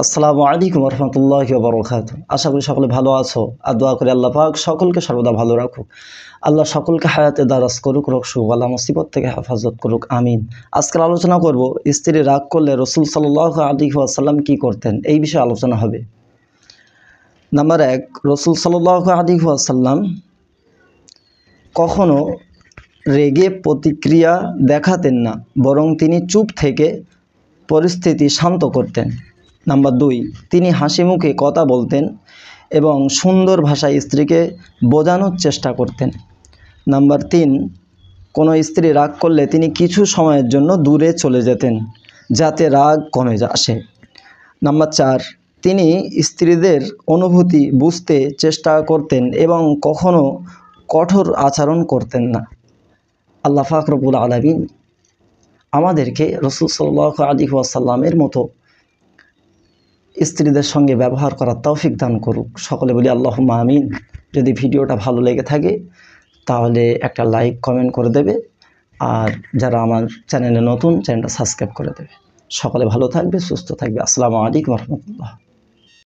আসসালামু আলাইকুম রহমতুল্লাহি ওয়া বারাকাতুহু। আশা করি সকলে ভালো আছো আর দোয়া করি আল্লাহ পাক সকলকে সর্বদা ভালো রাখুক। আল্লাহ সকলকে হায়াতে দারাজ করুক, রোগ শোক বালা মুসিবত থেকে হেফাজত করুক, আমিন। আজকে আলোচনা করব স্ত্রী রাগ করলে রাসূল সাল্লাল্লাহু আলাইহি ওয়াসাল্লাম কি করতেন, এই বিষয়ে আলোচনা হবে। নাম্বার 1, রাসূল সাল্লাল্লাহু আলাইহি ওয়াসাল্লাম কখনো রেগে প্রতিক্রিয়া দেখাতেন না, বরং তিনি চুপ থেকে পরিস্থিতি শান্ত করতেন। নাম্বার 2, তিনি হাসি মুখে কথা বলতেন এবং সুন্দর ভাষায় স্ত্রীকে বোঝানোর চেষ্টা করতেন। নাম্বার 3, কোনো স্ত্রী রাগ করলে তিনি কিছু সময়ের জন্য দূরে চলে যেতেন যাতে রাগ কমে আসে। নাম্বার 4, তিনি স্ত্রীদের অনুভূতি বুঝতে চেষ্টা করতেন এবং কখনো কঠোর আচরণ করতেন না। আল্লাহ পাক রব্বুল আলামিন আমাদেরকে রাসূল সাল্লাল্লাহু আলাইহি ওয়াসাল্লামের মতো স্ত্রীদের সঙ্গে ব্যবহার করার তৌফিক দান করুক। সকলে বলি আল্লাহুম্মা আমিন। যদি ভিডিওটা ভালো লেগে থাকে তাহলে একটা লাইক কমেন্ট করে দেবে, আর যারা আমার চ্যানেলে নতুন, চ্যানেলটা সাবস্ক্রাইব করে দেবে। সকলে ভালো থাকবে, সুস্থ থাকবে। আসসালামু আলাইকুম রহমতুল্লাহ।